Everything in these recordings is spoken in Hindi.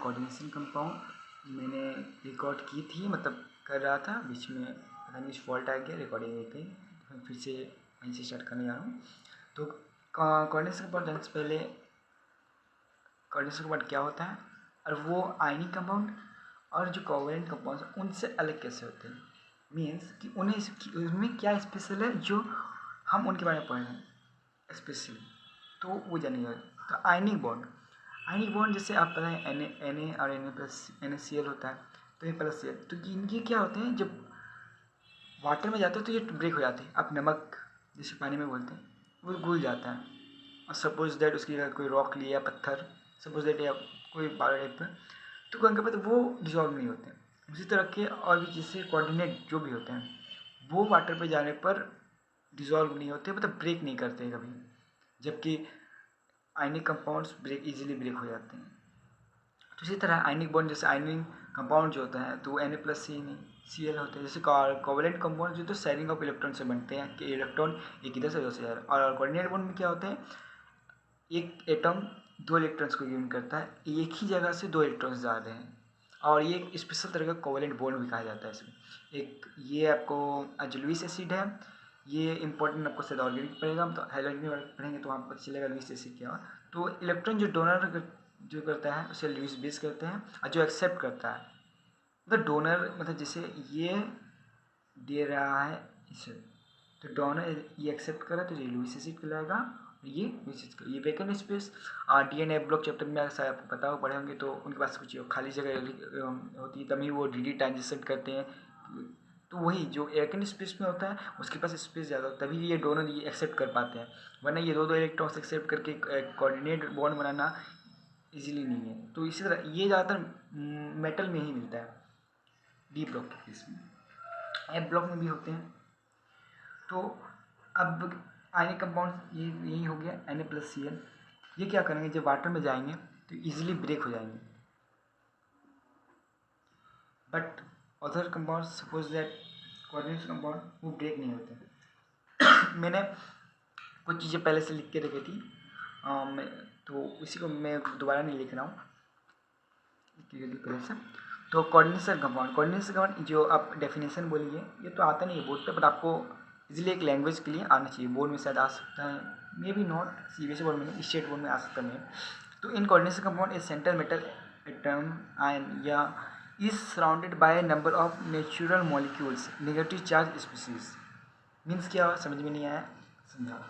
कोऑर्डिनेशन कंपाउंड मैंने रिकॉर्ड की थी, मतलब कर रहा था, बीच में पता नहीं कुछ फॉल्ट आ गया रिकॉर्डिंग में पे, फिर से वहीं से स्टार्ट करने जा रहा हूँ। तो कोऑर्डिनेशन कंपाउंड जानने से पहले कोऑर्डिनेशन कंपाउंड क्या होता है और वो आयनिक कंपाउंड और जो कोवेलेंट कंपाउंड हैं उनसे अलग कैसे होते हैं, मीन्स कि उनमें क्या स्पेशल है जो हम उनके बारे में पढ़ रहे हैं स्पेशली, तो वो जानिए। तो आयनिक बॉन्ड जैसे आप पता है Na और NaCl होता है, तो ये प्लस Cl, तो इनके क्या होते हैं जब वाटर में जाते हैं तो ये ब्रेक हो जाते हैं। आप नमक जैसे पानी में बोलते हैं वो घुल जाता है, और सपोज दैट उसकी अगर कोई रॉक लिया पत्थर, सपोज दैट या कोई बार टाइप पर, तो कहीं पर वो डिजॉल्व नहीं होते। उसी तरह के और भी जैसे कोऑर्डिनेट जो भी होते हैं वो वाटर पे जाने पर डिजॉल्व नहीं होते, मतलब ब्रेक नहीं करते कभी, जबकि आयनिक कंपाउंड्स इजीली ब्रेक हो जाते हैं। तो इसी तरह आयनिक बॉन्ड जैसे आयनिक कंपाउंड जो होता है तो वो Na+Cl होते हैं। जैसे कोवेलेंट कंपाउंड जो तो शेयरिंग ऑफ इलेक्ट्रॉन से बनते हैं कि इलेक्ट्रॉन एक इधर से दूसरे जा रहा है, और कोऑर्डिनेट बॉन्ड में क्या होते हैं एक एटम 2 इलेक्ट्रॉन्स को गिवन करता है, एक ही जगह से 2 इलेक्ट्रॉन्स जा रहे हैं, और ये एक स्पेशल तरह का कोवेलेंट बॉन्ड भी कहा जाता है इसमें। एक ये आपको जो लुईस एसिड है, ये इंपॉर्टेंट आपको शायद ऑर्गेनिक पढ़ेगा, हम तो हैलोजन पढ़ेंगे तो वहाँ पता चलेगा लुईस एसिड क्या हुआ। तो इलेक्ट्रॉन जो डोनर जो करता है उसे लुईस बेस करते हैं, और जो एक्सेप्ट करता है मतलब डोनर, मतलब जैसे ये दे रहा है इसे, तो डोनर ये एक्सेप्ट करा तो ये लुईस एसिड कहलाएगा, ये vacant space. DNA block chapter में शायद आपको पता हो, पढ़े होंगे, तो उनके पास कुछ खाली जगह होती है तभी वो डी ट्रांजिशन करते हैं, तो वही जो वैकेंट स्पेस में होता है उसके पास स्पेस ज़्यादा होता है, तभी ये डोनर ये एक्सेप्ट कर पाते हैं, वरना ये दो इलेक्ट्रॉन्स एक्सेप्ट करके कोऑर्डिनेट बॉन्ड बनाना इजीली नहीं है। तो इसी तरह ये ज़्यादातर मेटल में ही मिलता है, डी ब्लॉक के केस में, एफ ब्लॉक में भी होते हैं। तो अब आयनिक कंपाउंड यही हो गया Na+Cl, ये क्या करेंगे जब वाटर में जाएंगे तो इजीली ब्रेक हो जाएंगे, but other compound suppose that coordination compound वो ब्रेक नहीं होते। मैंने कुछ चीज़ें पहले से लिख के रखी थी, तो उसी को मैं दोबारा नहीं लिख रहा हूँ पहले से। तो कोऑर्डिनेशन कंपाउंड जो आप डेफिनेशन बोलिए, ये तो आता नहीं है बोर्ड पे, बट आपको इजीली एक लैंग्वेज के लिए आना चाहिए, बोर्ड में शायद आ सकता है, maybe not CBSE board में नहीं, स्टेट बोर्ड में आ सकता है। तो in coordination compound a central metal atom ion या is surrounded by number of natural molecules negative charge species. Means क्या समझ में नहीं आया, समझा।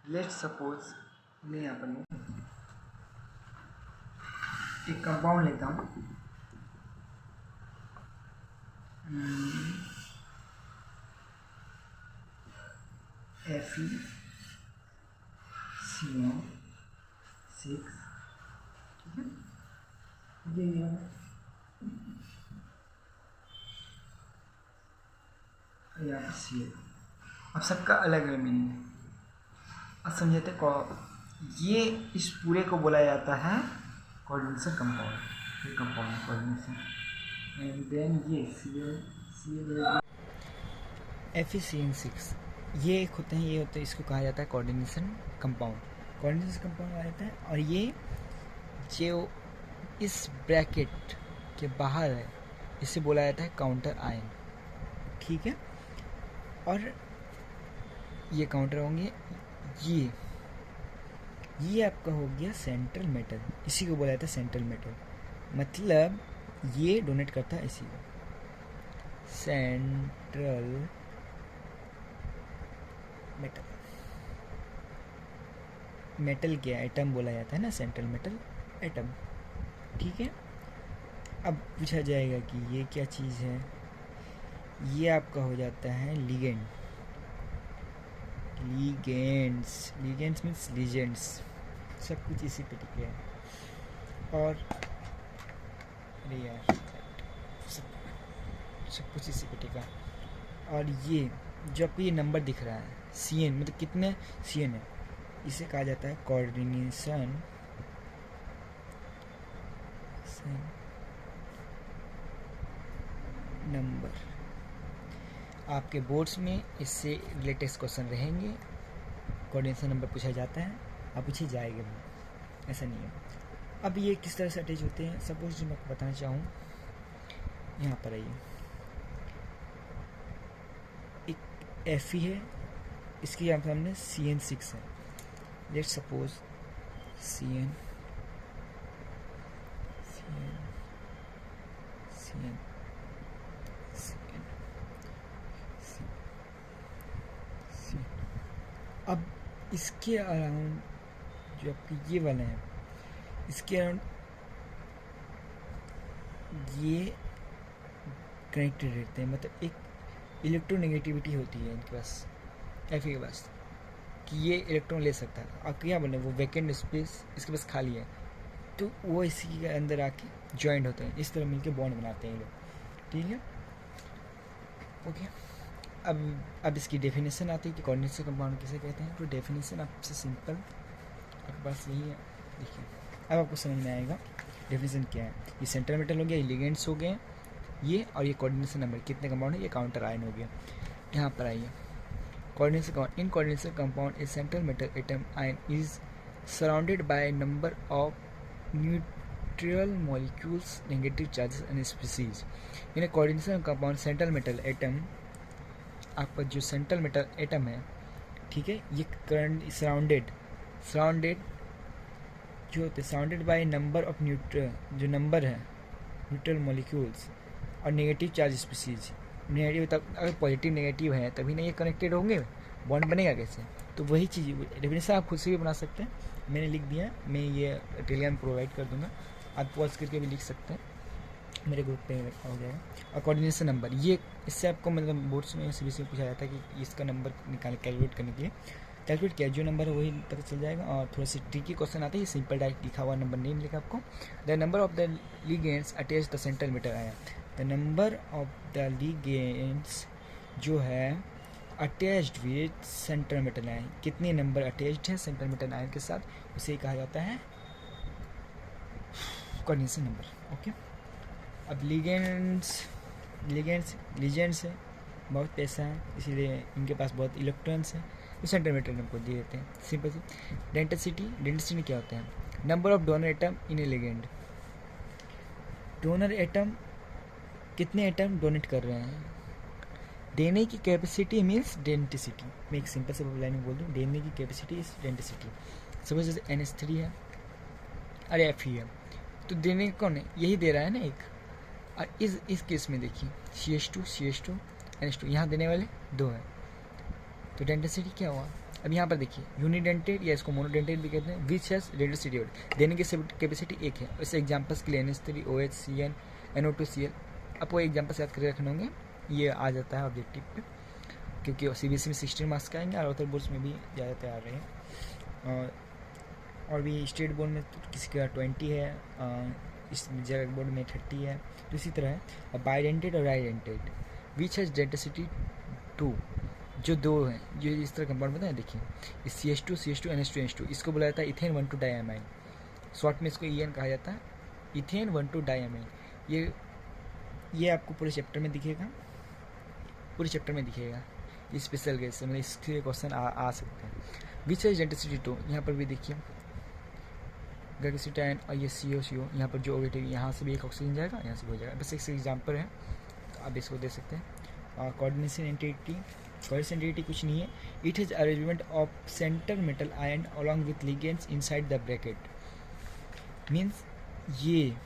लेट्स सपोज मैं यहाँ पर एक कंपाउंड लेता हूँ, FeCN6, ठीक है, ये यहाँ पर Cl। अब सबका अलग अलग मीनिंग है, अब समझते को ये इस पूरे को बोला जाता है कोऑर्डिनेशन कंपाउंड, ये कंपाउंड कोऑर्डिनेशन, एंड देन ये FeCN6 ये एक होते हैं, ये होते हैं, इसको कहा जाता है कोऑर्डिनेशन कंपाउंड कहा जाता है। और ये जो इस ब्रैकेट के बाहर है इसे बोला जाता है काउंटर आयन, ठीक है। और ये काउंटर होंगे, ये आपका हो गया सेंट्रल मेटल, इसी को बोला जाता है सेंट्रल मेटल, मतलब ये डोनेट करता है इसी को सेंट्रल मेटल क्या एटम बोला जाता है ना, सेंट्रल मेटल एटम, ठीक है। अब पूछा जाएगा कि ये क्या चीज़ है, ये आपका हो जाता है लीगेंड्स मीन्स लीजेंड्स, सब कुछ इसी पे टिके हैं। और अरे यार सब कुछ इसी पे टिका। और ये जो आपको ये नंबर दिख रहा है CN, मतलब कितने CN है, इसे कहा जाता है कोऑर्डिनेशन नंबर। आपके बोर्ड्स में इससे रिलेटेड क्वेश्चन रहेंगे, कोऑर्डिनेशन नंबर पूछा जाता है, आप पूछे जाएगा भी, ऐसा नहीं है। अब ये किस तरह से अटैच होते हैं, सपोज जो मैं आपको बताना चाहूँ, यहाँ पर आइए, एक Fe है, इसके यहाँ पर हमने CN6 है, let suppose CN CN CN CN CN। अब इसके अराउंड जो आपके ये वाला है, इसके अराउंड ये कनेक्टेड रहते हैं, मतलब एक इलेक्ट्रोनेगेटिविटी होती है इनके पास, Fe के पास, कि ये इलेक्ट्रॉन ले सकता है। आप क्या बोले, वो वैकेंट स्पेस इसके पास खाली है, तो वो इसी के अंदर आके ज्वाइंट होते हैं, इस तरह मिलके बॉन्ड बनाते हैं ये लोग, ठीक है, ओके। अब इसकी डेफिनेशन आती है कि कोऑर्डिनेशन कंपाउंड किसे कहते हैं। तो डेफिनेशन आपसे सिंपल, आपके पास यही है, देखिए अब आपको समझ में आएगा डेफिनेशन क्या है। ये सेंट्रल मेटल हो गया, ये लिगेंड्स हो गए ये, और ये कोऑर्डिनेशन नंबर कितने कंपाउंड है, ये काउंटर आयन हो गया। यहाँ पर आइए, coordination compound. In coordination compound, a central metal atom ion is surrounded by a number of neutral molecules, negative charges and species. In a coordination compound, central metal atom, आपका जो सेंट्रल मेटल एटम है, ठीक है, ये करंट सराउंडेड जो होते हैं, सराउंडेड बाय नंबर ऑफ जो नंबर है न्यूट्रल मॉलिक्यूल्स और नेगेटिव चार्ज स्पीसीज। नेगेटिव तब, अगर पॉजिटिव नेगेटिव है तभी ना ये कनेक्टेड होंगे, बॉन्ड बनेगा कैसे। तो वही चीज़ डेफिनेशन आप खुद से भी बना सकते हैं, मैंने लिख दिया, मैं ये टेलीग्राम प्रोवाइड कर दूंगा, आप पॉज करके भी लिख सकते हैं, मेरे ग्रुप पे हो जाएगा। और कोऑर्डिनेशन नंबर, ये इससे आपको मतलब बोर्ड्स में सीबीएसई में पूछा जाता है कि इसका नंबर निकाल कैलकुलेट करने के लिए, कैलकुलेट किया जो नंबर है वही पता चल जाएगा। और थोड़ा सी ट्रिकी क्वेश्चन आते हैं, सिंपल डायरेक्ट लिखा हुआ नंबर नहीं लिखा आपको। The number of the ligands attach the central metal ion, the number of the ligands जो है attached with central metal ion, कितने नंबर अटैच्ड है सेंट्रल मेटल आयन के साथ, उसे कहा जाता है कोऑर्डिनेशन नंबर, ओके। अब लिगेंड्स है, बहुत पैसा है, इसीलिए इनके पास बहुत इलेक्ट्रॉन्स हैं, तो सेंट्रल मेटल को दे देते हैं, सिंपल सी। डेंसिटी क्या होता है, number of donor atom in A ligand. Donor atom कितने एटम डोनेट कर रहे हैं, देने की कैपेसिटी मीन्स डेंसिटी। मैं एक सिंपल से लाइन में बोल दूँ, देने की कैपेसिटी इज डेंसिटी। सपोज जैसे NH3 है, अरे Fe है, तो देने कौन है, यही दे रहा है ना एक। और इस केस में देखिए CH2 NH2, यहाँ देने वाले दो हैं, तो डेंसिटी क्या हुआ। अब यहाँ पर देखिए यूनिडेंटेड या इसको मोनोडेंटेड भी कहते हैं, विच हैज डेंसिटी देने की कैपेसिटी एक है। इसे एग्जांपल्स के लिए NH3 OH CN NO2 Cl, आपको एग्जांपल्स याद करके रखने होंगे, ये आ जाता है ऑब्जेक्टिव पे, क्योंकि CBSE में 16 मार्क्स का आएंगे और अदर बोर्ड्स में भी ज़्यादातर आ रहे हैं। और भी स्टेट बोर्ड में तो किसी का 20 है, इस जगह बोर्ड में 30 है, तो इसी तरह है। बाइडेंटेड और डाइडेंटेड, विच हैज डेंसिटी 2, जो दो हैं, जो इस तरह कंपाउंड बताए, देखिए इस CH2 NH2 इसको बोला जाता है इथेन 1,2 डाइअमाइन, शॉर्ट में इसको EN कहा जाता है, इथेन 1,2 डाइअमाइन। ये आपको पूरे चैप्टर में दिखेगा, ये स्पेशल केस मतलब इसके क्वेश्चन आ सकते हैं। विच हैज डेंसिटी 2, यहाँ पर भी देखिए गैसिटाइन, और ये CO यहाँ पर जो OH यहाँ से भी एक ऑक्सीजन जाएगा, यहाँ से भी हो जाएगा, बस एक एग्जाम्पल है, तो आप इसको दे सकते हैं। कोऑर्डिनेशन एंटिटी कुछ नहीं है, it has arrangement of centre metal ion along with ligands inside the bracket. Means ये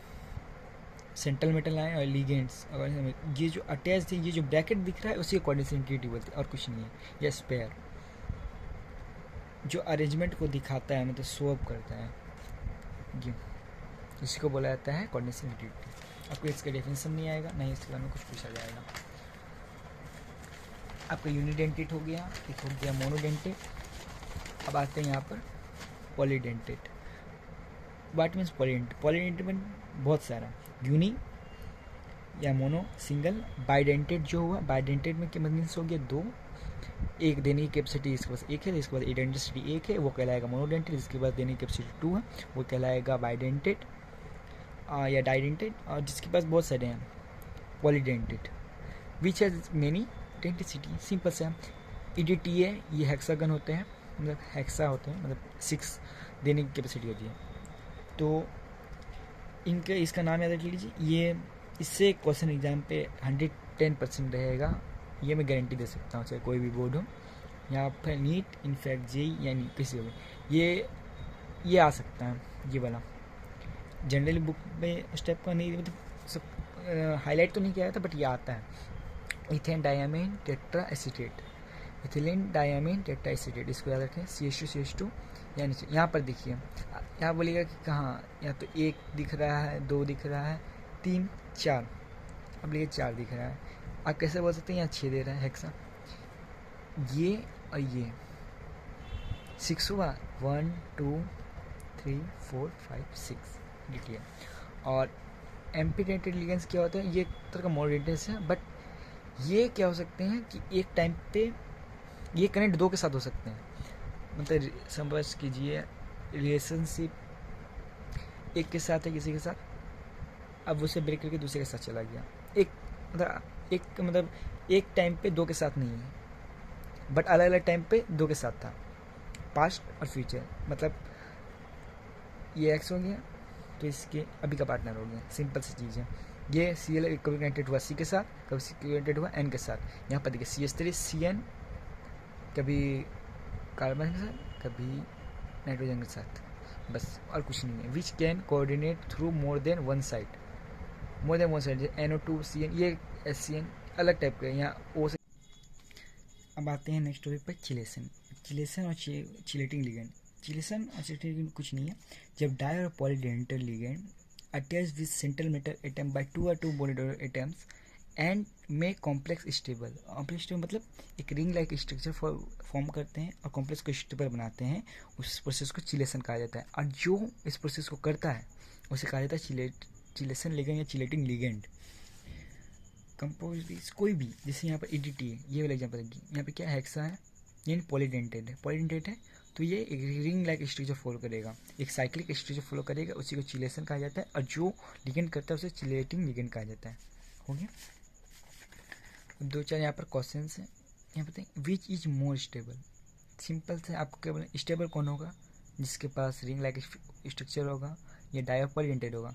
सेंट्रल मेटल आयन और लिगेंड्स, ये जो अटैच है, ये जो ब्रैकेट दिख रहा है उसी कोऑर्डिनेशन एंटिटी बोलते हैं, और कुछ नहीं है। या स्पेयर जो अरेंजमेंट को दिखाता है, मतलब शो अप करता है, ये इसी को बोला जाता है कोऑर्डिनेशन एंटिटी। आपको इसका डेफिनेशन नहीं आएगा, नहीं इसके बारे में कुछ पूछा जाएगा। आपका यूनिडेंटेड हो गया, एक हो गया मोनोडेंटेड। अब आते हैं यहाँ पर पॉलीडेंटेड। व्हाट मीन्स पॉलीडेंटेड में बहुत सारा, यूनी या मोनो, सिंगल। बाइडेंटेड जो हुआ, बाइडेंटेड में क्या मीन्स हो गया, दो, एक देने की कैपेसिटी इसके पास एक है, इसके बाद डेंसिटी एक है, वो कहलाएगा मोनोडेंटेड। इसके बाद देने की कैपेसिटी 2 है, वो कहलाएगा बाइडेंटेड या डाइडेंटेड। और जिसके पास बहुत सारे हैं polydentate. Which has many density, simple सा EDTA, ये हेक्सागन होते हैं, मतलब हेक्सा होते हैं, मतलब 6 देने की कैपेसिटी होती है। तो इनके इसका नाम याद रख लीजिए, ये इससे क्वेश्चन एग्जाम पे 110% रहेगा, ये मैं गारंटी दे सकता हूँ, चाहे कोई भी बोर्ड हो, यहाँ पर नीट इनफैक्ट जेई यानी किसी भी, ये आ सकता है, ये वाला जनरली बुक में उस टाइप का नहीं, मतलब सब हाईलाइट तो नहीं किया था, बट ये आता है। Ethane diamine tetra acetate, ethylene diamine tetra acetate, इसको याद रखें। CH2 या नीचे यहाँ पर देखिए, यहाँ बोलिएगा कि कहाँ, या तो 1 दिख रहा है, 2 दिख रहा है, 3 4, अब लिए 4 दिख रहा है, आप कैसे बोल सकते हैं यहाँ 6 दे रहा है हेक्सा, ये और ये 6 हुआ, 1 2 3 4 5 6 डिटेल। और एम्पीडेंटेड लिगेंड्स क्या होते हैं, ये एक तरह का मोडेंटेस है, बट ये क्या हो सकते हैं कि एक टाइम पे ये कनेक्ट 2 के साथ हो सकते हैं, मतलब समझ कीजिए रिलेशनशिप एक के साथ है किसी के साथ, अब उसे ब्रेक करके दूसरे के साथ चला गया, एक मतलब एक टाइम पे 2 के साथ नहीं है, बट अलग अलग टाइम पे 2 के साथ था, पास्ट और फ्यूचर, मतलब ये एक्स हो गया तो इसके अभी का पार्टनर हो गया, सिंपल सी चीज़ है। ये Cl कभी कनेक्टेड हुआ सी के साथ, कभी कनेक्टेड हुआ N के साथ, यहाँ पर देखिए CH3 CN कभी कार्बन के साथ, कभी नाइट्रोजन के साथ, बस और कुछ नहीं है। Which can coordinate through more than one side, NO2 CN, ये SCN अलग टाइप का है, यहाँ O से। अब आते हैं नेक्स्ट टॉपिक पर, चिलेशन और चिलेटिंग लिगेंड। चिलेशन और चिलेटिंग लिगेंड कुछ नहीं है, जब डाई और polydentate ligand attach with central metal atom by 2 or 2 bonded atoms and make complex stable. Complex stable मतलब एक रिंग लाइक स्ट्रक्चर फॉर्म करते हैं और कॉम्प्लेक्स को स्टेबल बनाते हैं, उस प्रोसेस को चिलेशन कहा जाता है। और जो इस प्रोसेस को करता है उसे कहा जाता है चिलेशन लिगेंड या चिलेटिंग लिगेंड। कंपोज कोई भी, जैसे यहाँ पर EDT है, ये वाला एग्जाम्पल है, यहाँ पे क्या हेक्सा है, यानी पॉलीडेंटेड है, तो ये एक रिंग लाइक स्ट्रक्चर फॉलो करेगा, एक साइक्लिक स्ट्रक्चर फॉलो करेगा, उसी को चिलेशन कहा जाता है, और जो लिगेंड करता है उसे चिलेटिंग लिगेंड कहा जाता है। हो गया। 2-4 यहाँ पर क्वेश्चन है, यहाँ बताएं which is more stable. Simple से आपको क्या बोले, स्टेबल कौन होगा, जिसके पास रिंग लाइक स्ट्रक्चर होगा या डाई पॉलीडेंटेड होगा।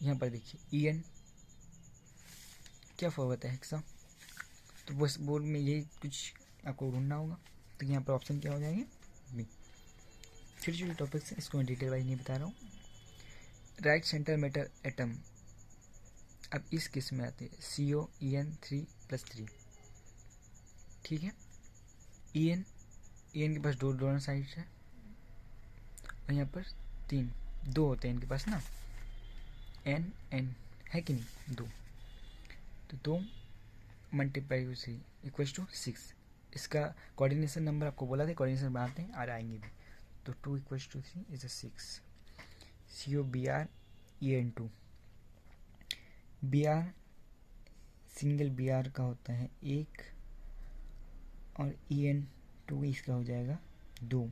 यहाँ पर देखिए EN क्या फॉलो होता है हेक्सा, तो बस बोर्ड में यही कुछ आपको ढूंढना होगा, तो यहाँ पर ऑप्शन क्या हो जाएंगे बी। छोटे छोटे टॉपिक्स हैं, इसको मैं डिटेल वाइज नहीं बता रहा हूँ। राइट सेंटर मेटल एटम, अब इस केस में आते हैं COEN3+3, ठीक है। EN के पास 2 डोनर साइड्स है, और यहाँ पर 2 होते हैं इनके पास ना, N है कि नहीं, 2, तो 2 मल्टीप्लाई 3 इक्वल्स टू 6। इसका कोऑर्डिनेशन नंबर आपको बोला था, कोऑर्डिनेशन बनाते हैं और आएंगे भी, तो 2 equals to 3 is 6। COBr Br single Br का होता है 1, और EN2 इसका हो जाएगा 2,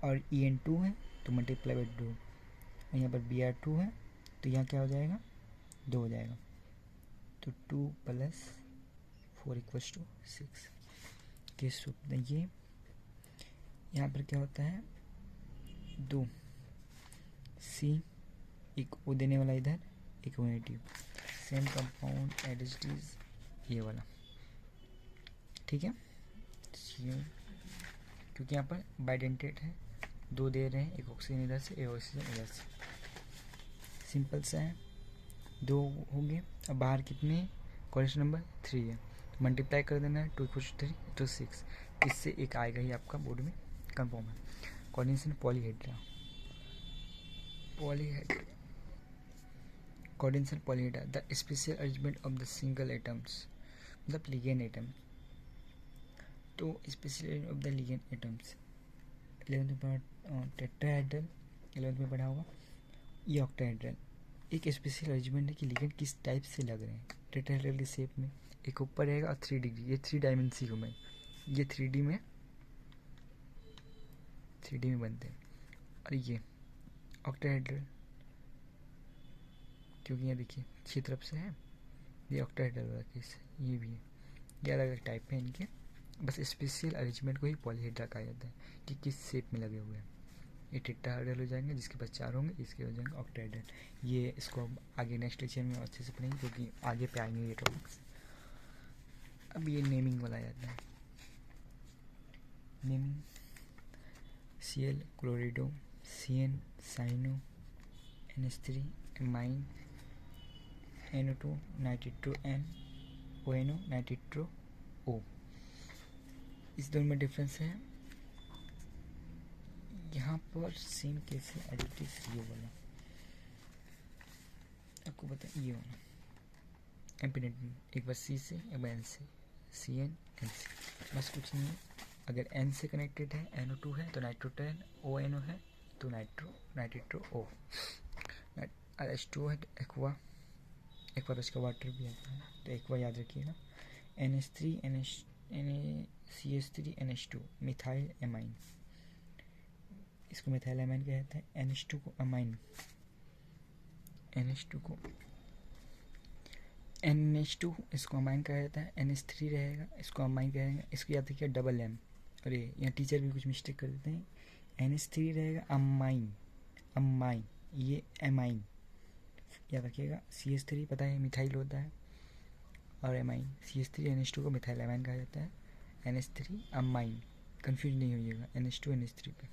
और EN2 है तो मल्टीप्लाई बाई 2, और यहाँ पर Br2 है तो यहाँ क्या हो जाएगा, 2 हो जाएगा, तो 2 + 4 इक्वल्स टू 6 के सूत्र। ये यहाँ पर क्या होता है 2 C, एक O देने वाला इधर, एक O negative, same compound additive ये वाला, ठीक है। क्योंकि यहाँ पर बाइडेंटेड है, 2 दे रहे हैं, एक ऑक्सीजन इधर से, एक ऑक्सीजन इधर से, सिंपल सा है। 2 होंगे, अब बाहर कितने, क्वेश्चन नंबर 3 है, तो मल्टीप्लाई कर देना है, 2 = 3 तो 6, इससे एक आएगा ही आपका बोर्ड में कंफर्म है। Coordination polyhedra, coordination polyhedra the special arrangement of the single atoms, मतलब लिगेंड एटम, तो special of the ligand atoms 11th में टेट्राहेड्रल, 11th में पढ़ा होगा। ये ऑक्टाहेड्रल, एक स्पेशल अरेंजमेंट है कि लिगेंड किस टाइप से लग रहे हैं, टेट्राहेड्रल की शेप में, एक ऊपर रहेगा और 3 डिग्री, ये 3 डायमेंशन में, ये 3D में बनते हैं, और ये ऑक्टाहेड्रल, क्योंकि यहाँ देखिए 6 तरफ से है, ये ऑक्टाहेड्रल वाला केस है, ये भी है, ये अलग अलग टाइप है इनके, बस स्पेशल अरेंजमेंट को ही पॉलीहेड्रा कहा जाता है कि किस शेप में लगे हुए हैं। ये टेट्राहेड्रल हो जाएंगे, जिसके पास 4 होंगे, इसके हो जाएंगे ऑक्टाहेड्रल। ये इसको हम आगे नेक्स्ट लेक्चर में अच्छे से पढ़ेंगे, क्योंकि आगे पे आएंगे ये टॉपिक्स। अब ये नेमिंग वाला आता है। Naming Cl chlorido, Cn cyano, NH3 amine, NO2 nitro N, ONO nitro O। इस दोनों में डिफरेंस है। यहाँ पर सेम केस है एडिटिव ये वाला, आपको पता है ये वाला एम्पिनेट, एक बार C से एक बार N से, Cn NC, बस कुछ नहीं है। अगर N से कनेक्टेड है NO2 है तो नाइट्रोटेन, ONO है तो नाइट्रिट्रो O, H2O है तो एक्वा, एक्वा तो इसका वाटर भी आता है तो एक्वा याद रखिएगा। NH3 CH3 NH2 methyl amine, इसको मिथाइल एमाइन कहते हैं। NH2 को अमाइन, NH2 इसको अमाइन कहा जाता है। NH3 रहेगा, इसको अमाइन कहेंगे। इसको याद रखिए डबल M, अरे यहाँ टीचर भी कुछ मिस्टेक कर देते हैं। NH3 रहेगा अमाइन, ये एमाइन याद रखिएगा। CH3 पता है मिथाइल होता है, और एमाइन CH3 NH2 को मिथाइल एमाइन कहा जाता है। NH3 अमाइन, कंफ्यूज नहीं होइएगा NH2 NH3 पे।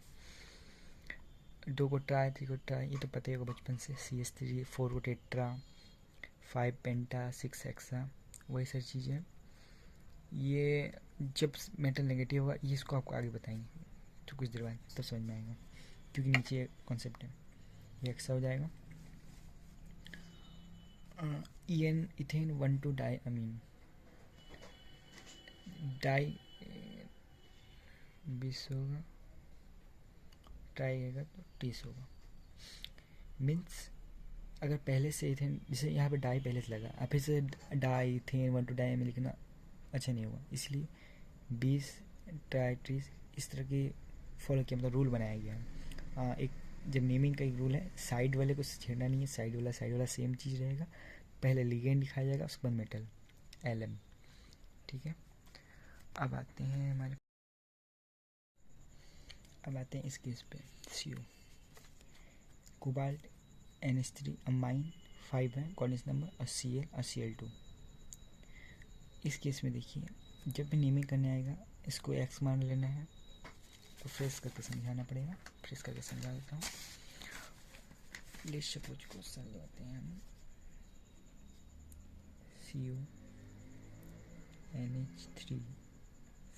2 को ट्राई, 3 को ट्राई, ये तो पता ही होगा बचपन से। CH3, 4 को टेट्रा, 5 पेंटा, 6 हेक्सा, वही सारी चीज़ें। ये जब मेटल नेगेटिव होगा, ये इसको आपको आगे बताएंगे तो कुछ देर बाद तब समझ में आएगा, क्योंकि नीचे कॉन्सेप्ट है। ये हेक्सा हो जाएगा। EN इथेन 1,2 डाई अमीन, डाई 20 होगा, ट्राई आएगा तो 30 होगा। मीन्स अगर पहले से इथेन, जैसे यहाँ पे डाई पहले से लगा, अब फिर से डाई इथेन 1,2 डाई में लिखना अच्छा नहीं होगा, इसलिए 20 ट्राई 30 इस तरह की फॉलो किया, मतलब रूल बनाया गया है। एक जब नेमिंग का एक रूल है, साइड वाले को छेड़ना नहीं है, साइड वाला सेम चीज़ रहेगा। पहले लिगेंड दिखाया जाएगा, उसके बाद मेटल LM, ठीक है। अब आते हैं इस केस पे। CO कोबाल्ट NH3 अमाइन 5 है कोऑर्डिनेट नंबर, और Cl और Cl2। इस केस में देखिए, जब भी नेमिंग करने आएगा इसको X मान लेना है, तो फ्रेश करके समझाना पड़ेगा। फ्रेश करके समझा देता हूँ। लेट्स सपोज क्वेश्चन लेते हैं हम, CO NH3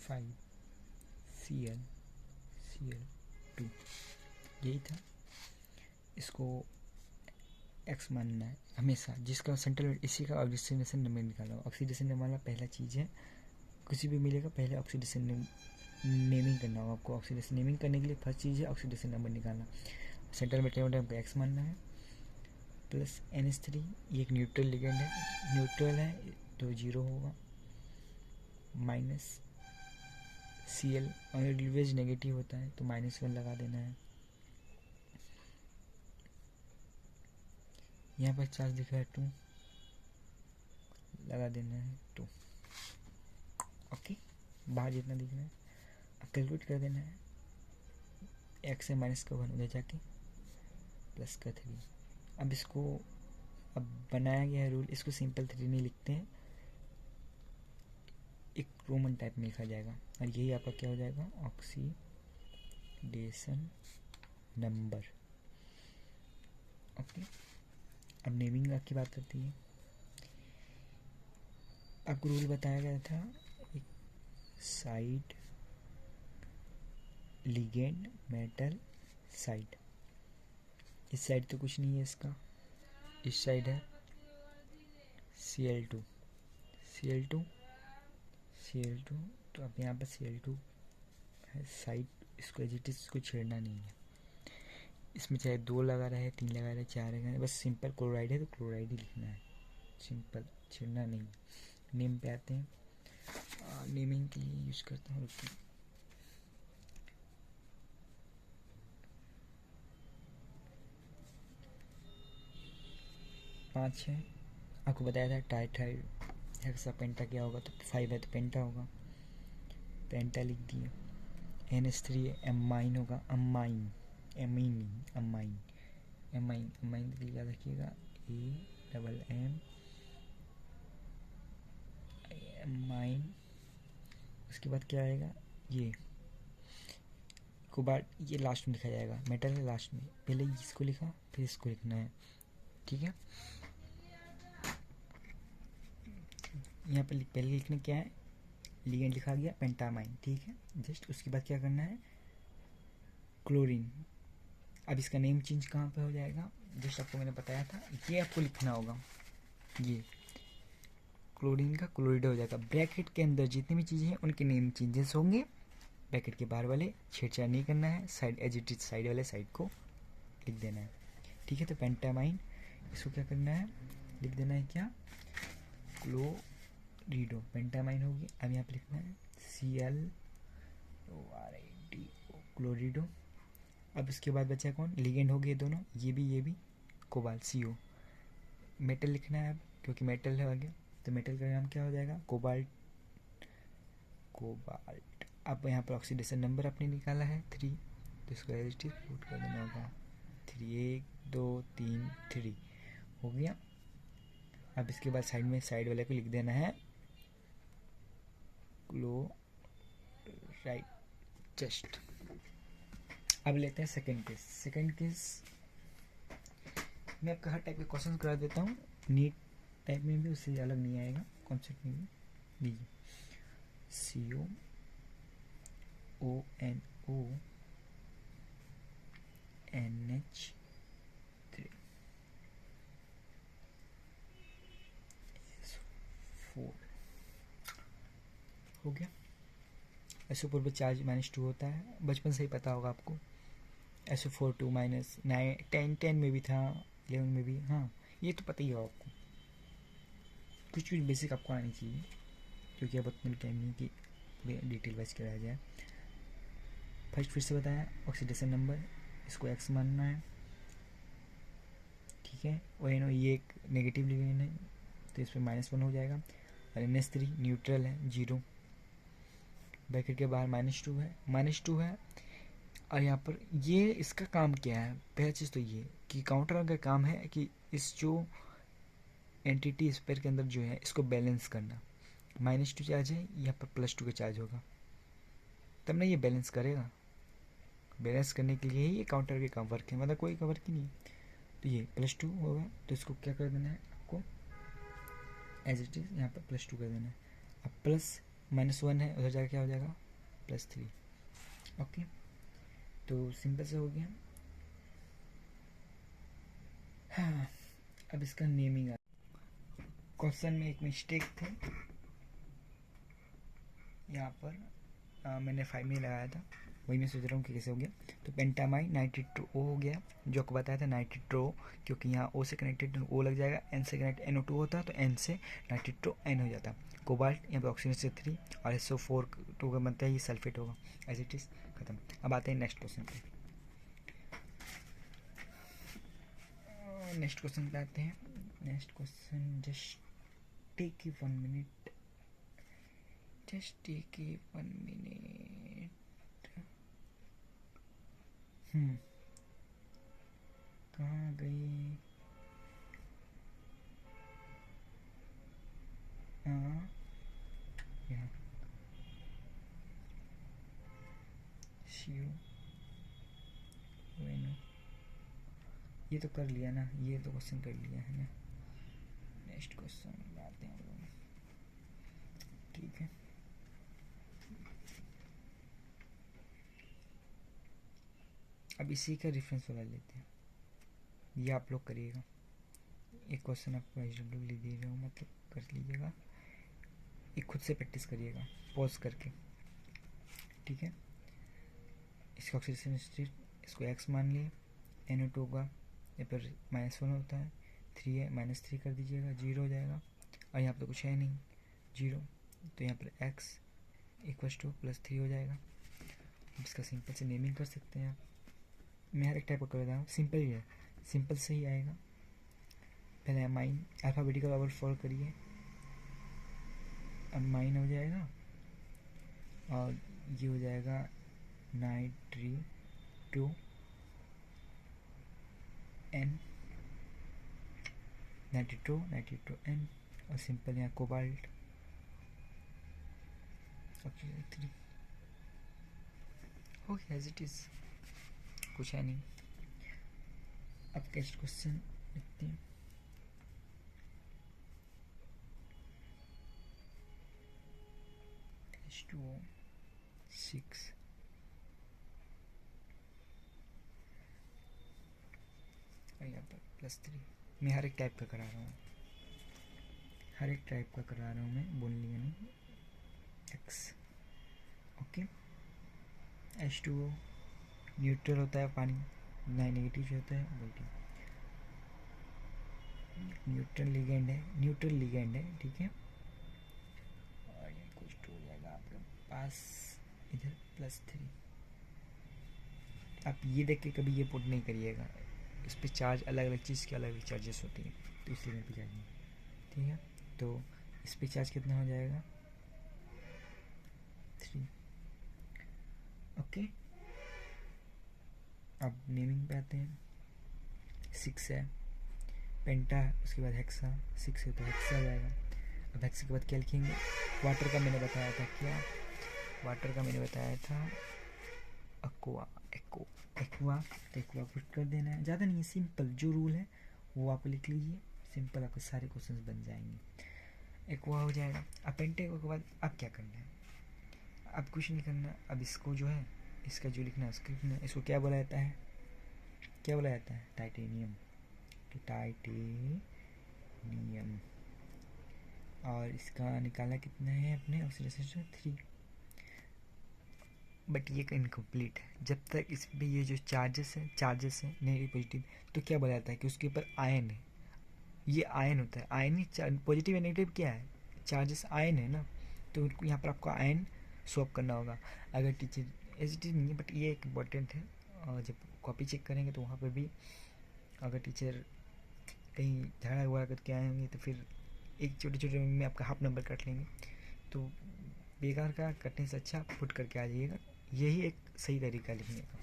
5 Cl2, यही था। इसको X मानना है हमेशा, जिसका सेंट्रल इसी का ऑक्सीडेशन नंबर निकालो। ऑक्सीडेशन नंबर वाला पहला चीज़ है, कुछ भी मिलेगा पहले ऑक्सीडेशन नेमिंग करना होगा आपको। ऑक्सीडेशन नेमिंग करने के लिए फर्स्ट चीज़ है ऑक्सीडेशन नंबर निकालना। सेंट्रल मेटेरियल हमको X मानना है, प्लस NH3, ये एक न्यूट्रल लिगेंड है, न्यूट्रल है तो 0 होगा, माइनस Cl, और ऑलवेज नेगेटिव होता है तो -1 लगा देना है। यहाँ पर चार्ज दिख रहा है 2, लगा देना है 2, ओके। बाहर जितना दिख रहा है अब कैलकुलेट कर देना है। X से माइनस का 1 उधर जाके प्लस का 3। अब इसको अब बनाया गया है रूल, इसको सिंपल 3 नहीं लिखते हैं, एक रोमन टाइप में लिखा जाएगा, और यही आपका क्या हो जाएगा, ऑक्सीडेशन नंबर, ओके। अब नेमिंग की बात करती है। आपको रूल बताया गया था, एक साइड लिगेंड मेटल साइड, इस साइड तो कुछ नहीं है इसका, इस साइड है Cl2, तो अब यहाँ पर Cl2 है साइड, इसको एजिटिव इसको छेड़ना नहीं है। इसमें चाहे 2 लगा रहे, 3 लगा रहे, 4 लगा रहे, बस सिंपल क्लोराइड है तो क्लोराइड ही लिखना है, सिंपल, छेड़ना नहीं। नेम पे आते हैं, नेमिंग के लिए यूज़ करता हूँ, रुकिए। पाँच है, आपको बताया था टाइट्राइड हेक्सा पेंटा क्या होगा, तो 5 है तो पेंटा होगा, पेंटा लिख दिए। NH3 एमाइन होगा, अमाइन, एमाइन नहीं, अमाइन, एमाइन, अमाइन के लिए याद रखिएगा AMM, एमाइन। उसके बाद क्या आएगा, ये कोबाल्ट, ये लास्ट में लिखा जाएगा, मेटल है लास्ट में, पहले इसको लिखा फिर इसको लिखना है, ठीक है। यहाँ पर पहले लिखना क्या है, लिगेंड लिखा गया पेंटामाइन, ठीक है। जस्ट उसके बाद क्या करना है, क्लोरीन। अब इसका नेम चेंज कहाँ पे हो जाएगा, जस्ट आपको मैंने बताया था, ये आपको लिखना होगा, ये क्लोरीन का क्लोराइड हो जाएगा। ब्रैकेट के अंदर जितनी भी चीज़ें हैं उनके नेम चेंजेस होंगे, ब्रैकेट के बाहर वाले छेड़छाड़ नहीं करना है, side as it is side वाले साइड को लिख देना है, ठीक है। तो पेंटामाइन, इसको क्या करना है, लिख देना है क्या, क्लोरिडो, पेंटामाइन होगी। अब यहाँ पे लिखना है ClORido, क्लोरिडो। अब इसके बाद बचा कौन, लिगेंड हो गए दोनों, ये भी कोबाल्ट CO। मेटल लिखना है अब, क्योंकि मेटल है आगे, तो मेटल का नाम क्या हो जाएगा, कोबाल्ट। अब यहाँ पर ऑक्सीडेशन नंबर आपने निकाला है 3, तो इसको एलएसटी पुट कर देना होगा 3, 1 2 3 3 हो गया। अब इसके बाद साइड में साइड वाले को लिख देना है क्लोराइड जस्ट। अब लेते हैं सेकंड केस। सेकंड केस मैं आपका हर टाइप के क्वेश्चन करा देता हूँ, नीट टाइप में भी उससे अलग नहीं आएगा, कॉन्सेप्ट में भी। लीजिए COONONH3 4 हो गया। SO4 पर चार्ज -2 होता है, बचपन से ही पता होगा आपको। SO4 2 -9 10 में भी था, 11 में भी, हाँ ये तो पता ही होगा आपको। कुछ बेसिक आपको आनी चाहिए, क्योंकि अब उतना टाइम नहीं कि डिटेल वाइज कराया जाए। फर्स्ट फिर से बताया, ऑक्सीडेशन नंबर, इसको X मानना है, ठीक है। और ये एक नेगेटिव लिगेंड है, तो इस पर -1 हो जाएगा। और NH3 न्यूट्रल है, 0। ब्रैकेट के बाहर -2 है। और यहाँ पर ये इसका काम क्या है, पहला चीज़ तो ये कि काउंटर का काम है कि इस जो एंटिटी स्पेयर के अंदर जो है इसको बैलेंस करना। -2 चार्ज है, यहाँ पर +2 का चार्ज होगा, तब ना ये बैलेंस करेगा। बैलेंस करने के लिए ही ये काउंटर के काम वर्क है, मतलब कोई का वर्क ही नहीं। तो ये +2 होगा, तो इसको क्या कर देना है आपको, एज इट इज़ यहाँ पर +2 कर देना है। अब प्लस -1 है, उधर जाकर क्या हो जाएगा, +3। ओके, तो सिंपल से हो गया। हाँ, अब इसका नेमिंग आ, क्वेश्चन में एक मिस्टेक थे यहाँ पर, मैंने 5 में लगाया था, वही मैं सोच रहा हूँ कि कैसे हो गया। तो पेंटामाइन नाइट्रिट्रो O हो गया, जो आपको बताया था नाइट्रिट्रो, क्योंककि यहाँ O से कनेक्टेड O लग जाएगा, N से कनेक्ट NO2 होता है, तो N से नाइट्रिट्रो N हो जाता। कोबाल्ट यहाँ पे ऑक्सीजन से 3 और SO4 2 का बनता है, ये सल्फेट होगा, एज इट इज़ खत्म। अब आते हैं नेक्स्ट क्वेश्चन पे। नेक्स्ट क्वेश्चन पे आते हैं। Next question, just take 1 minute, just take 1 minute. कहाँ गई, हाँ यहाँ ये तो कर लिया ना, ये तो क्वेश्चन कर लिया है ना। नेक्स्ट क्वेश्चन लाते हैं हम लोग, ठीक है। अब इसी का रेफरेंस वाला लेते हैं, ये आप लोग करिएगा। एक क्वेश्चन आपको HW दे रहा हूँ, मतलब कर लीजिएगा, एक खुद से प्रैक्टिस करिएगा पॉज करके, ठीक है। इसका ऑक्सीडेशन स्टेट, इसको X मान लिए, NO2 का यहाँ पर -1 होता है, 3 है, -3 कर दीजिएगा, 0 हो जाएगा। और यहाँ पर तो कुछ है नहीं, 0, तो यहाँ पर X = +3 हो जाएगा। इसका सिंपल से नेमिंग कर सकते हैं आप, मैं हर एक टाइप का कर रहा हूँ, सिंपल ही है, सिंपल से ही आएगा। पहले अमाइन अल्फ़ाबेटिकल ऑर्डर फॉलो करिए, अमाइन हो जाएगा, और ये हो जाएगा नाइट्रिटो N, नाइट्रो N, और सिंपल यहाँ कोबाल्ट ऑक्सीजन 3 हो गया एज इट इज़, कुछ है नहीं। अब नेक्स्ट क्वेश्चन लिखते हैं। H2O 6 और यहाँ पर +3। मैं हर एक टाइप का करा रहा हूँ, हर एक टाइप का करा रहा हूँ मैं, बोलनी यानी X। ओके, H2O न्यूट्रल होता है पानी, नेगेटिव होता है पॉजिटिव, न्यूट्रल लिगेंड है, ठीक है। और ये कुछ हो जाएगा आपके पास इधर +3। आप ये देख के कभी ये पुट नहीं करिएगा, इस पे चार्ज अलग अलग चीज़ के अलग अलग चार्जेस होती हैं, तो इसलिए मैं पे चार्ज नहीं, ठीक है। तो इस पे चार्ज कितना हो जाएगा 3। ओके, अब नेमिंग पे आते हैं। 6 है, पेंटा है, उसके बाद हेक्सा, 6 है तो हेक्सा आ जाएगा। अब हेक्सा के बाद क्या लिखेंगे, वाटर का मैंने बताया था, क्या वाटर का मैंने बताया था एक्वा, तो एक्वा पुट कर देना है, ज़्यादा नहीं है, सिंपल जो रूल है वो आप लिख लीजिए, सिंपल आपके सारे क्वेश्चंस बन जाएंगे। एक्वा हो जाएगा। अब पेंटा के बाद अब क्या करना है, अब कुछ नहीं करना, अब इसको जो है इसका जो लिखना है उसको लिखना है। इसको क्या बोला जाता है, टाइटेनियम, तो टाइटेनियम। और इसका निकाला कितना है अपने ऑक्सीडेशन 3, बट ये इनकम्प्लीट है जब तक इस पर ये जो चार्जेस हैं नेगेटिव पॉजिटिव, तो क्या बोला जाता है कि उसके ऊपर आयन है, ये आयन होता है, आयन ही पॉजिटिव या नेगेटिव क्या है, चार्जेस आयन है ना, तो यहाँ पर आपको आयन स्वैप करना होगा। अगर टीचर एज नहीं है, बट ये एक इम्पॉर्टेंट है, और जब कॉपी चेक करेंगे तो वहाँ पर भी अगर टीचर कहीं झगड़ा हुआ करके आए होंगे तो फिर एक छोटे में आपका हाफ नंबर कट लेंगे, तो बेकार का कटने से अच्छा पुट करके आ जाइएगा, यही एक सही तरीका लिखने का।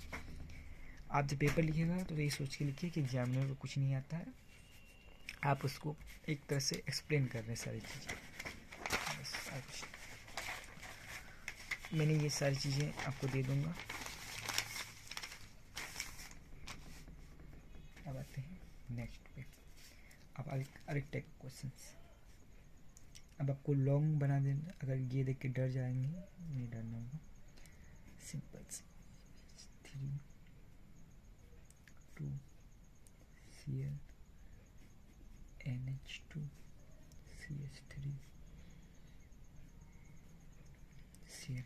आप जब पेपर लिखिएगा तो ये सोच के लिखिए कि एग्जामिनर को कुछ नहीं आता है, आप उसको एक तरह से एक्सप्लेन कर रहे हैं सारी चीज़ें, बस कुछ मैंने ये सारी चीज़ें आपको दे दूँगा। अब आते हैं नेक्स्ट पे, अब अरेक्ट टाइप क्वेश्चंस। अब आपको लॉन्ग बना देना, अगर ये देख के डर जाएंगे, नहीं डरना होगा, सिंपल से 3 2 Cl NH2 CH3 Cl।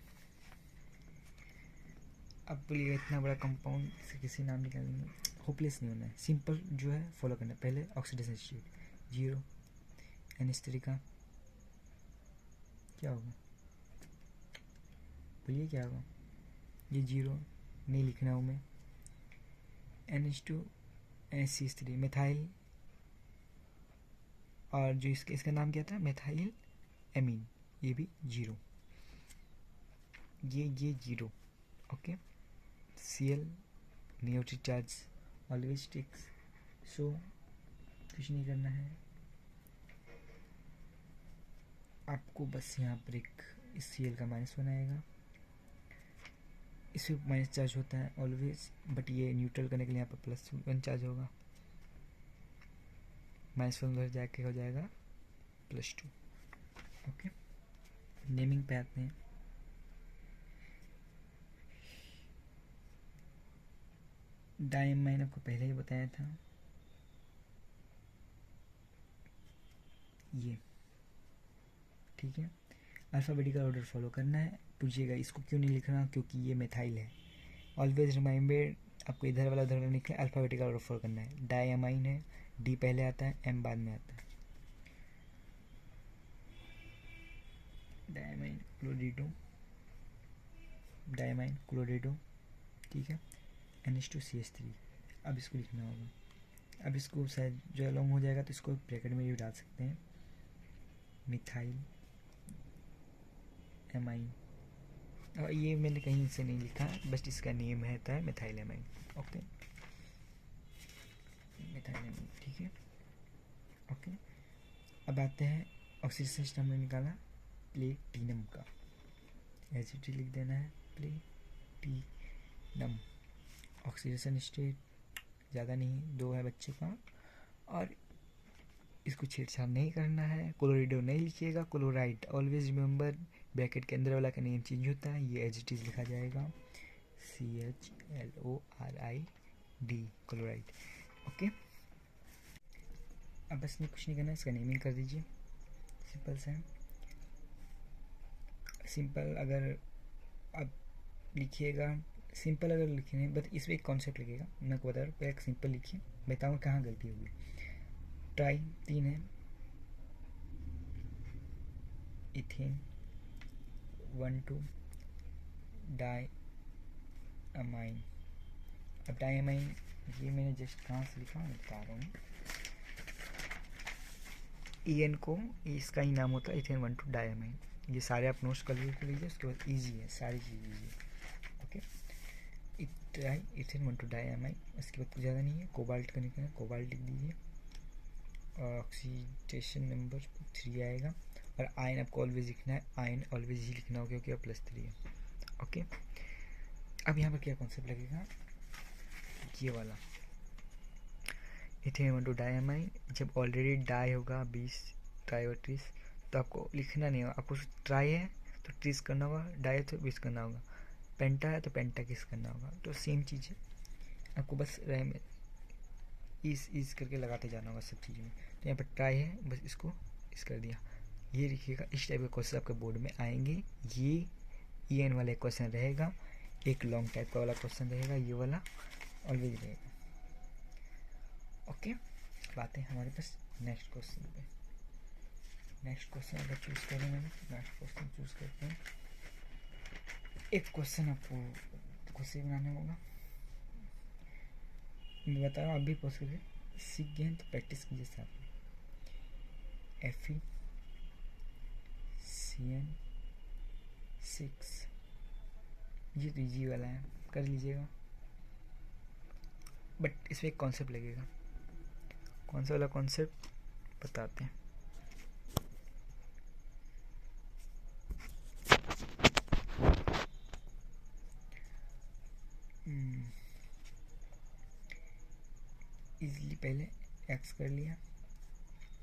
अब बोलिएगा इतना बड़ा कंपाउंड से किसी नाम निकालेंगे, होपलेस नहीं होना है, सिंपल जो है फॉलो करना है। पहले ऑक्सीडेशन स्टेट 0, NH3 का क्या होगा, बोलिए क्या होगा, ये 0 नहीं लिखना हूँ मैं, NH2 NH3 मिथाइल, और जो इसका नाम क्या था, मिथाइल एमीन, ये भी 0, ये 0। Okay, Cl negative charge always takes, so कुछ नहीं करना है आपको, बस यहाँ पर एक इस Cl का -1 आएगा, इसमें माइनस चार्ज होता है ऑलवेज, बट ये न्यूट्रल करने के लिए यहाँ पर +1 चार्ज होगा, -1 उधर जाके हो जाएगा +2। ओके, नेमिंग पे आते हैं। डायमाइन आपको पहले ही बताया था, ये ठीक है, अल्फ़ाबेटिकल ऑर्डर फॉलो करना है। पूछिएगा इसको क्यों नहीं लिखना, क्योंकि ये मिथाइल है, ऑलवेज रिमाइंडर, आपको इधर वाला उधर वाला निकले, अल्फ़ाबेटिकल ऑर्डर फॉलो करना है। डायमाइन है, डी पहले आता है, एम बाद में आता है, डायमाइन क्लोरिडो, ठीक है, NH2CH3। अब इसको लिखना होगा, अब इसको शायद जो लॉन्ग हो जाएगा तो इसको ब्रैकेट में भी डाल सकते हैं, मिथाइल एमाइन, और ये मैंने कहीं से नहीं लिखा, बस इसका नेम है मिथाइल एमाइन। ओके, अब आते हैं ऑक्सीडेशन स्टेट हमने निकाला प्लेटिनम का, एच लिख देना है प्लेटिनम। ऑक्सीडेशन स्टेट ज़्यादा नहीं, 2 है बच्चे का, और इसको छेड़छाड़ नहीं करना है। क्लोरिडो नहीं लिखिएगा, क्लोराइड। ऑलवेज रिमेंबर ब्रैकेट के अंदर वाला का नेम चेंज होता है, ये एच लिखा जाएगा CHLORID, क्लोराइड। ओके, अब बस में कुछ नहीं करना, इसका नेमिंग कर दीजिए, सिंपल सा है। सिंपल अगर आप लिखिएगा, सिंपल अगर लिखिए बट इसमें एक कॉन्सेप्ट लगेगा, मैं को बता रहा हूँ, पहले सिंपल लिखिए, बताऊँ कहाँ गलती होगी। ट्राई 3 है, इथेन 1,2 डाई अमाइन। अब डाई अमाइन ये मैंने जस्ट कहाँ से लिखा मैं बता रहा हूँ, EN को इसका ही नाम होता है इथेन 1,2 डाई अमाइन। ये सारे आप नोट्स कर लीजिए, उसके बाद ईजी है, सारी चीज़ ईजी है। ओके, इथेन 1,2 डाई अमाइन, उसके बाद कुछ ज़्यादा नहीं है। कोबाल्ट का निकलना, कोबाल्ट लिख दीजिए, और ऑक्सीडेशन नंबर 3 आएगा। और आयन आपको ऑलवेज लिखना है, आयन ऑलवेज ही लिखना होगा क्योंकि +3 है। ओके, अब यहाँ पर क्या कॉन्सेप्ट लगेगा, ये वाला इथेन 1,2 डाई अमाइन, जब ऑलरेडी डाई होगा 20 ट्राई और 30, तो आपको लिखना नहीं होगा, आपको ट्राई है तो 30 करना होगा, डाई है तो 20 करना होगा, पेंटा है तो पेंटा 30 करना होगा। तो सेम चीज़ है, आपको बस रैम इस करके लगाते जाना होगा सब चीज़ों में। तो यहाँ पर ट्राई है, बस इसको इस कर दिया, ये लिखिएगा। इस टाइप के क्वेश्चन आपके बोर्ड में आएंगे। ये EN वाला क्वेश्चन रहेगा, एक लॉन्ग टाइप का वाला क्वेश्चन रहेगा, ये वाला ऑलवेज रहेगा। ओके, अब आते हैं हमारे पास नेक्स्ट क्वेश्चन पे। नेक्स्ट क्वेश्चन अगर चूज़ करें, मैंने नेक्स्ट क्वेश्चन चूज़ करते हैं। एक क्वेश्चन आपको खुद से बनाना होगा, मैं बता रहा हूँ, आप भी पोस्ट करके सीख गए हैं तो प्रैक्टिस कीजिए साथ में। FeCN6, ये तो ईजी वाला है, कर लीजिएगा, बट इसमें एक कॉन्सेप्ट लगेगा। कौन सा वाला कॉन्सेप्ट बताते हैं। इजीली पहले x कर लिया,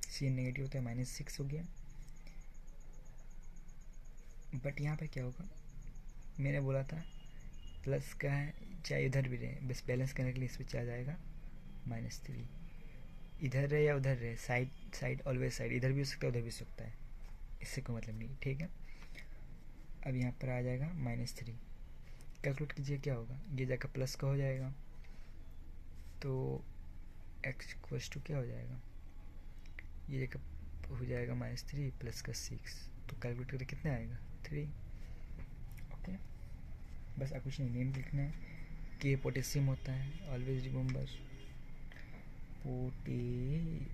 CN नेगेटिव होता है, -6 हो गया। बट यहाँ पे क्या होगा, मैंने बोला था प्लस का है, चाहे इधर भी रहे, बस बैलेंस करने के लिए इस पर आ जाएगा -3। इधर रहे या उधर रहे, साइड ऑलवेज साइड, इधर भी हो सकता है उधर भी हो सकता है, इससे कोई मतलब नहीं, ठीक है। अब यहाँ पर आ जाएगा -3, कैलकुलेट कीजिए क्या होगा, ये जाकर प्लस का हो जाएगा, तो x = क्या हो जाएगा, ये जगह हो जाएगा -3 प्लस का 6, तो कैलकुलेट करके कितना आएगा 3। ओके, बस आप कुछ नहीं, नेम लिखना है कि पोटेशियम होता है, ऑलवेज रिमेंबर पोटेशियम।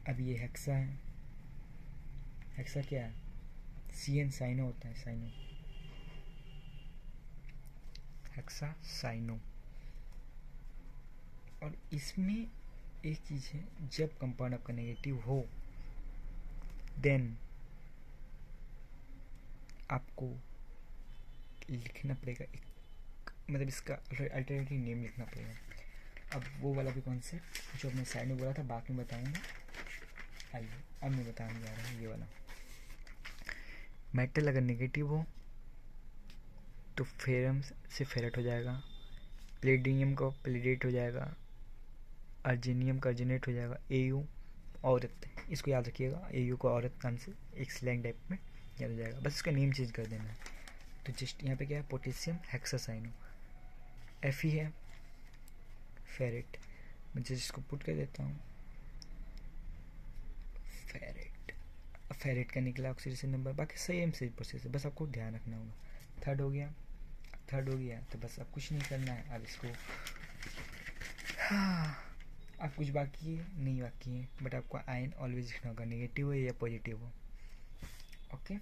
अब ये हेक्सा है, हेक्सा क्या है, CN साइनो होता है, साइनो, हेक्सा साइनो। और इसमें एक चीज़ है, जब कंपाउंड आपका नेगेटिव हो देन आपको लिखना पड़ेगा एक, मतलब इसका अल्टरनेटिव नेम लिखना पड़ेगा। अब वो वाला भी कॉन्सेप्ट जो अपने साइड में बोला था बाद में बताऊंगा, आइए अब मैं बताने जा रहा हूँ। ये वाला मेटल अगर नेगेटिव हो तो फेरम से फेरेट हो जाएगा, प्लेडियम का प्लेडेट हो जाएगा, अर्जेनियम का अर्जेनेट हो जाएगा, AU औरत, इसको याद रखिएगा, AU को औरत नाम से एक स्लैंग टाइप में याद हो जाएगा, बस इसका नेम चेंज कर देना है। तो जस्ट यहाँ पे क्या है, पोटेशियम हेक्सासाइनो, Fe है फेरेट, मैं जस्ट इसको पुट कर देता हूँ, फेरेट का निकला ऑक्सीडेशन नंबर, बाकी सेम प्रोसेस है, बस आपको ध्यान रखना होगा। थर्ड हो गया तो बस अब कुछ नहीं करना है, अब इसको अब कुछ बाकी है नहीं, बाकी है, बट आपको आयन ऑलवेज लिखना होगा, नेगेटिव हो या पॉजिटिव हो। ओके,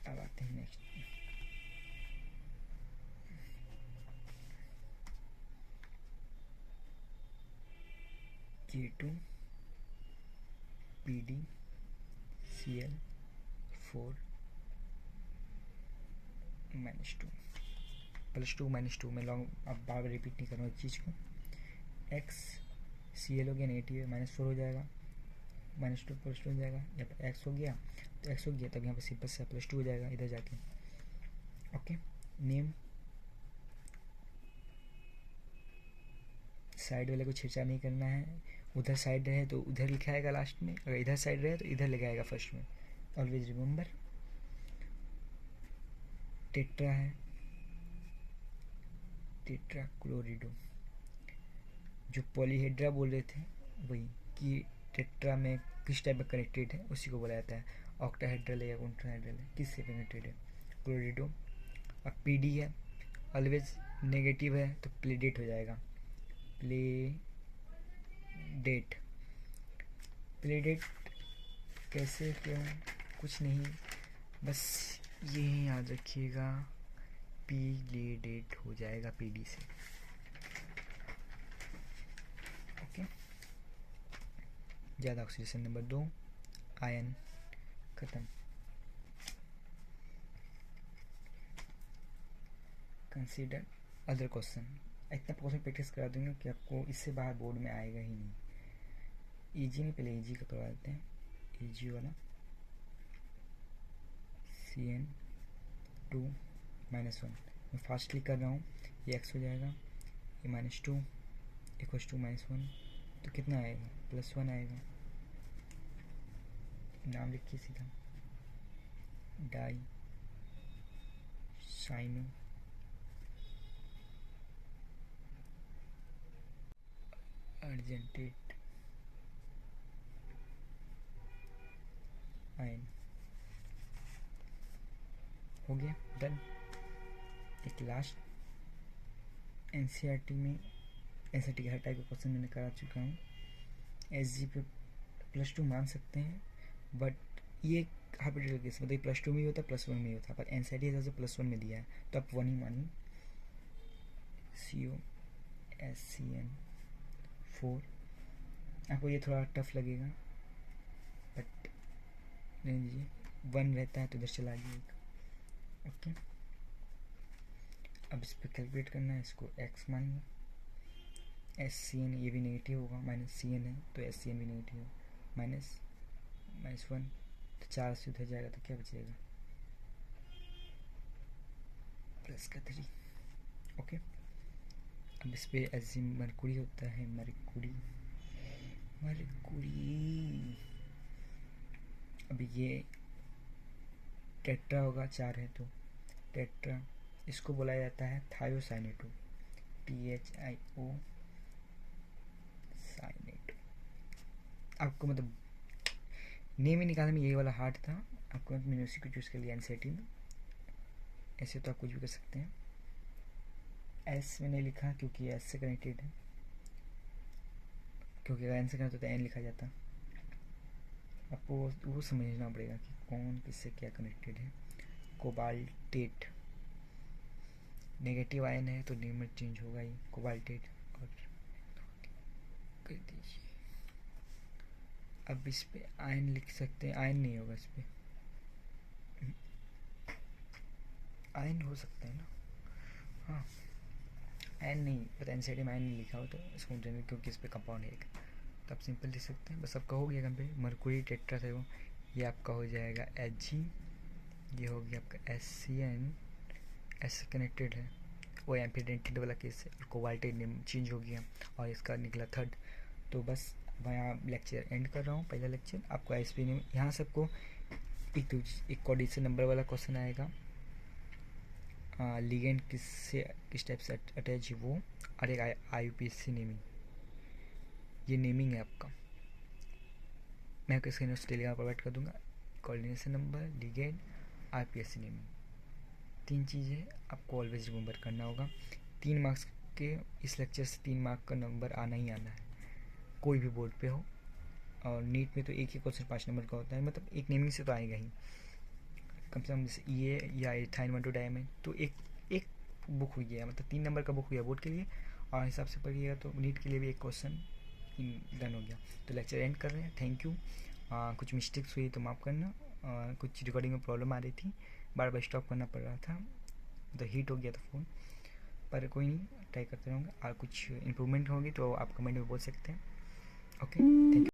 अब आते हैं नेक्स्ट। K2 PD Cl4 -2 +2 मैं लॉन्ग अब बार बार रिपीट नहीं करूँगा इस चीज़ को। x Cl हो गया नेगेटिव है, -4 हो जाएगा, -2 +2 हो जाएगा। यहाँ पर x हो गया तो x हो गया, तब यहाँ पर सिंपल से +2 हो जाएगा इधर जाके। ओके, नेम साइड वाले को छेड़छाड़ नहीं करना है। उधर साइड रहे तो उधर लिखा आएगा लास्ट में, अगर इधर साइड रहे तो इधर लिखा आएगा फर्स्ट में। ऑलवेज रिमेंबर टेट्रा है, टेट्राक्लोरिडो। जो पॉलीहेड्रा बोल रहे थे वही, कि टेट्रा में किस टाइप में कनेक्टेड है उसी को बोला जाता है। ऑक्टाहेड्रल है या टेट्राहेड्रल है, किससे कनेक्टेड है, क्लोरिडो। अब पीडी है, ऑलवेज नेगेटिव है तो प्लेडेट हो जाएगा, प्लेडेट। प्लेडेट कैसे, क्यों, कुछ नहीं, बस ये याद रखिएगा, प्लेडेट हो जाएगा पीडी से। ओके, ज़्यादा ऑक्सीडेशन। नंबर 2 आयन, खत्म। Consider other question. इतना क्वेश्चन प्रैक्टिस करा दूंगा कि आपको इससे बाहर बोर्ड में आएगा ही नहीं। इजी नहीं, पहले इजी का करवा देते हैं, इजी वाला। CN2 -1 मैं फास्टली कर रहा हूँ, ये x हो जाएगा, ये -2 इक्वल्स टू -1 तो कितना आएगा, +1 आएगा। नाम लिखिए सीधा, डाई साइनो अर्जेंटेट आयन। हो गया, डन। एक लास्ट NCERT में, NCERT के हर टाइप का क्वेश्चन मैंने करा चुका हूँ। SG पे +2 मान सकते हैं, बट ये हाइपोथेटिकल केस, मतलब +2 में ही होता है +1 में ही होता है, पर NCERT हिसाब से +1 में दिया है तो आप 1 ही मानिए। COSCN4 आपको ये थोड़ा टफ लगेगा, बट नहीं लीजिए, 1 रहता है तो इधर चला जाइएगा। ओके, अब इस पर कैलकुलेट करना है, इसको x मानिए। SCN ये भी नेगेटिव होगा, -CN है तो SCN भी नेगेटिव होगा, -1 तो 4 से उधर जाएगा तो क्या बचेगा, +3। ओके, अब इस पर एजिम मरकुरी होता है, मरकुरी। अब ये टेट्रा होगा, 4 है तो टेट्रा, इसको बोला जाता है थायोसाइनेटो, THIO साइनेटो। आपको मतलब नेम ही निकालने में यही वाला हार्ड था, आपको मैंने उसी को चूज़ कर लिया NCERT में। ऐसे तो आप कुछ भी कर सकते हैं। S मैंने लिखा क्योंकि S से कनेक्टेड है, क्योंकि अगर N से कनेक्टेड तो N लिखा जाता। आपको वो समझना पड़ेगा कि कौन किससे क्या कनेक्टेड है। कोबाल्टेट नेगेटिव आयन है तो नेम चेंज होगा ही, कोबाल्टेट। और कर दीजिए, अब इस पे आयन लिख सकते हैं, आयन नहीं होगा इस पे, आयन हो सकता है ना, हाँ आयन नहीं, पता NCERT में आयन नहीं लिखा हो तो इसको जनरल, क्योंकि इस पे कंपाउंड है एक, तो आप सिंपल लिख सकते हैं। बस आपका हो गया कंप्लीट। मरकुरी टेट्रा था वो, ये आपका हो जाएगा Hg, ये हो गया आपका SCN, S से कनेक्टेड है, वो एम्पीडेंटेड वाला केस है, और कोबाल्टेट नेम चेंज हो गया और इसका निकला 3rd। तो बस मैं यहाँ लेक्चर एंड कर रहा हूँ, पहला लेक्चर। आपको ISP नेम यहाँ सबको एक कोऑर्डिनेशन नंबर वाला क्वेश्चन आएगा, लिगेंड किस टाइप से अटैच है वो, और एक IUPAC नेमिंग, ये नेमिंग है आपका। मैं आपको इसका नोट्स टेलीग्राम प्रोवाइड कर दूंगा। Coordination number, ligand, IUPAC naming, 3 चीज़ें आपको ऑलवेज रिमेंबर करना होगा। 3 मार्क्स के इस लेक्चर से 3 मार्क का नंबर आना ही आना है, कोई भी बोर्ड पे हो। और नीट में तो एक ही क्वेश्चन 5 नंबर का होता है, मतलब एक नेमिंग से तो आएगा ही कम से कम। जैसे ये या इथाइन 1 2 डायमंड, तो एक बुक हुई है, मतलब 3 नंबर का बुक हुई है बोर्ड के लिए, और हिसाब से पढ़िएगा तो नीट के लिए भी एक क्वेश्चन डन हो गया। तो लेक्चर एंड कर रहे हैं। Thank you. कुछ मिस्टेक्स हुई तो माफ़ करना, कुछ रिकॉर्डिंग में प्रॉब्लम आ रही थी, बार बार स्टॉप करना पड़ रहा था, तो हीट हो गया था फ़ोन, पर कोई नहीं, ट्राई करते रहूँगा। और कुछ इम्प्रूवमेंट होगी तो आप कमेंट में बोल सकते हैं। Okay, thank you.